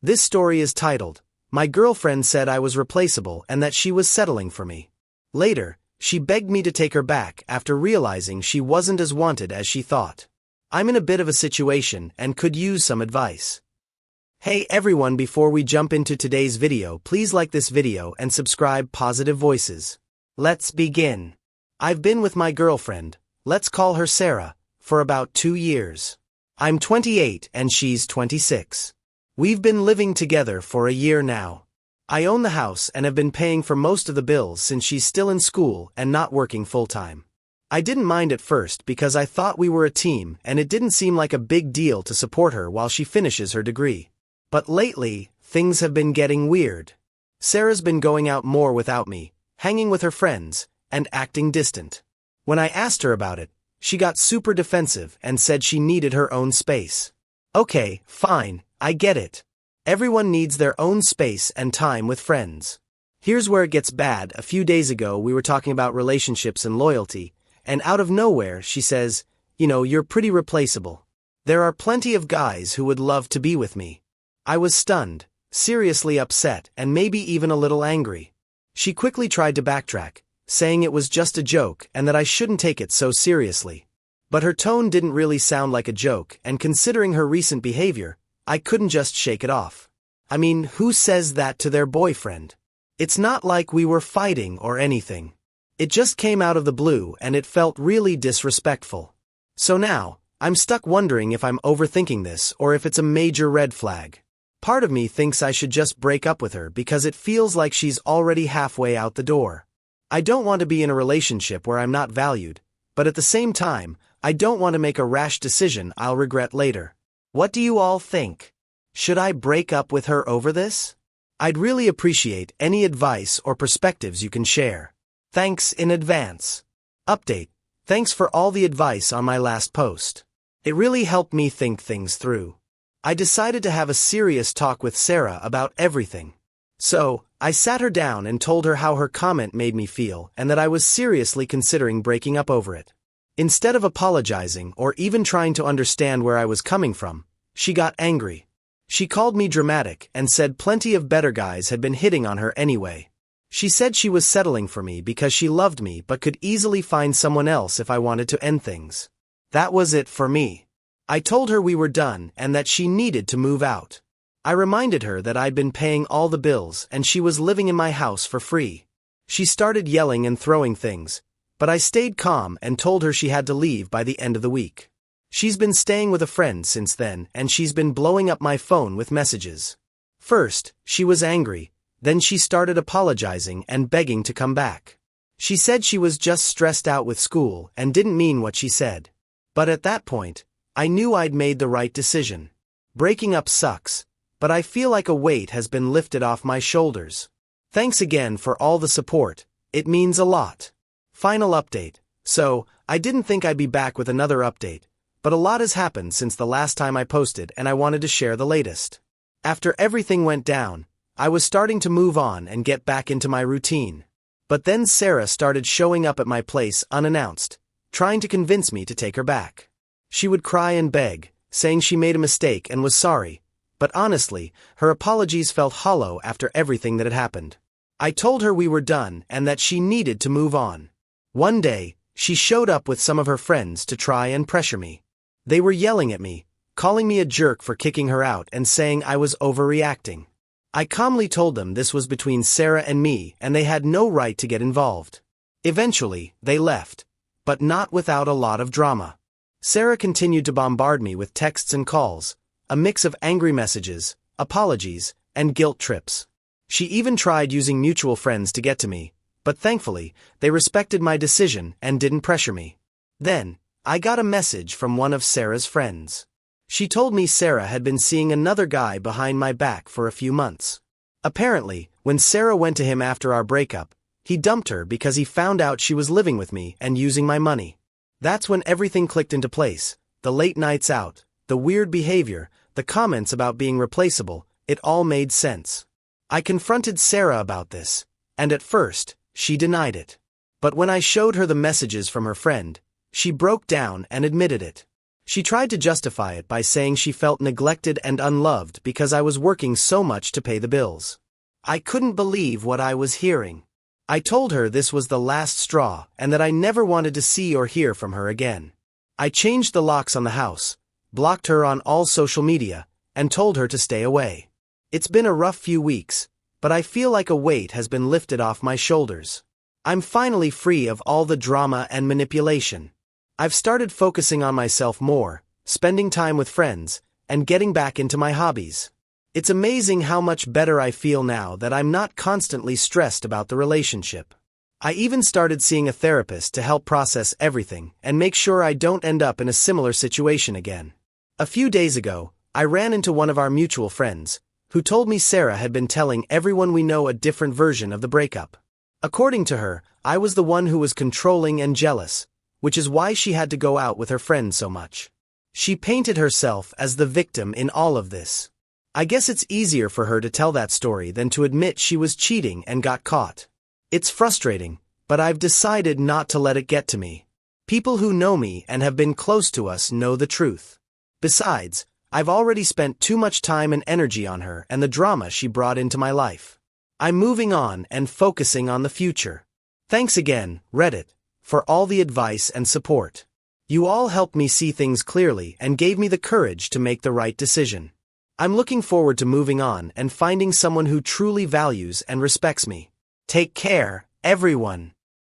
This story is titled, "My Girlfriend Said I Was Replaceable and That She Was Settling for Me." Later, she begged me to take her back after realizing she wasn't as wanted as she thought. I'm in a bit of a situation and could use some advice. Hey everyone, before we jump into today's video, please like this video and subscribe Positive Voices. Let's begin. I've been with my girlfriend, let's call her Sarah, for about 2 years. I'm 28 and she's 26. We've been living together for a year now. I own the house and have been paying for most of the bills since she's still in school and not working full-time. I didn't mind at first because I thought we were a team and it didn't seem like a big deal to support her while she finishes her degree. But lately, things have been getting weird. Sarah's been going out more without me, hanging with her friends, and acting distant. When I asked her about it, she got super defensive and said she needed her own space. Okay, fine, I get it. Everyone needs their own space and time with friends. Here's where it gets bad. A few days ago we were talking about relationships and loyalty, and out of nowhere she says, "You're pretty replaceable. There are plenty of guys who would love to be with me." I was stunned, seriously upset, and maybe even a little angry. She quickly tried to backtrack, saying it was just a joke and that I shouldn't take it so seriously. But her tone didn't really sound like a joke, and considering her recent behavior, I couldn't just shake it off. I mean, who says that to their boyfriend? It's not like we were fighting or anything. It just came out of the blue and it felt really disrespectful. So now, I'm stuck wondering if I'm overthinking this or if it's a major red flag. Part of me thinks I should just break up with her because it feels like she's already halfway out the door. I don't want to be in a relationship where I'm not valued, but at the same time, I don't want to make a rash decision I'll regret later. What do you all think? Should I break up with her over this? I'd really appreciate any advice or perspectives you can share. Thanks in advance. Update. Thanks for all the advice on my last post. It really helped me think things through. I decided to have a serious talk with Sarah about everything. So, I sat her down and told her how her comment made me feel and that I was seriously considering breaking up over it. Instead of apologizing or even trying to understand where I was coming from, she got angry. She called me dramatic and said plenty of better guys had been hitting on her anyway. She said she was settling for me because she loved me but could easily find someone else if I wanted to end things. That was it for me. I told her we were done and that she needed to move out. I reminded her that I'd been paying all the bills and she was living in my house for free. She started yelling and throwing things, but I stayed calm and told her she had to leave by the end of the week. She's been staying with a friend since then and she's been blowing up my phone with messages. First, she was angry, then she started apologizing and begging to come back. She said she was just stressed out with school and didn't mean what she said. But at that point, I knew I'd made the right decision. Breaking up sucks, but I feel like a weight has been lifted off my shoulders. Thanks again for all the support, it means a lot. Final update. So, I didn't think I'd be back with another update, but a lot has happened since the last time I posted and I wanted to share the latest. After everything went down, I was starting to move on and get back into my routine. But then Sarah started showing up at my place unannounced, trying to convince me to take her back. She would cry and beg, saying she made a mistake and was sorry, but honestly, her apologies felt hollow after everything that had happened. I told her we were done and that she needed to move on. One day, she showed up with some of her friends to try and pressure me. They were yelling at me, calling me a jerk for kicking her out and saying I was overreacting. I calmly told them this was between Sarah and me and they had no right to get involved. Eventually, they left, but not without a lot of drama. Sarah continued to bombard me with texts and calls, a mix of angry messages, apologies, and guilt trips. She even tried using mutual friends to get to me, but thankfully, they respected my decision and didn't pressure me. Then, I got a message from one of Sarah's friends. She told me Sarah had been seeing another guy behind my back for a few months. Apparently, when Sarah went to him after our breakup, he dumped her because he found out she was living with me and using my money. That's when everything clicked into place, the late nights out, the weird behavior, the comments about being replaceable, it all made sense. I confronted Sarah about this, and at first, she denied it. But when I showed her the messages from her friend, she broke down and admitted it. She tried to justify it by saying she felt neglected and unloved because I was working so much to pay the bills. I couldn't believe what I was hearing. I told her this was the last straw and that I never wanted to see or hear from her again. I changed the locks on the house, blocked her on all social media, and told her to stay away. It's been a rough few weeks, but I feel like a weight has been lifted off my shoulders. I'm finally free of all the drama and manipulation. I've started focusing on myself more, spending time with friends, and getting back into my hobbies. It's amazing how much better I feel now that I'm not constantly stressed about the relationship. I even started seeing a therapist to help process everything and make sure I don't end up in a similar situation again. A few days ago, I ran into one of our mutual friends, who told me Sarah had been telling everyone we know a different version of the breakup. According to her, I was the one who was controlling and jealous, which is why she had to go out with her friends so much. She painted herself as the victim in all of this. I guess it's easier for her to tell that story than to admit she was cheating and got caught. It's frustrating, but I've decided not to let it get to me. People who know me and have been close to us know the truth. Besides, I've already spent too much time and energy on her and the drama she brought into my life. I'm moving on and focusing on the future. Thanks again, Reddit, for all the advice and support. You all helped me see things clearly and gave me the courage to make the right decision. I'm looking forward to moving on and finding someone who truly values and respects me. Take care, everyone.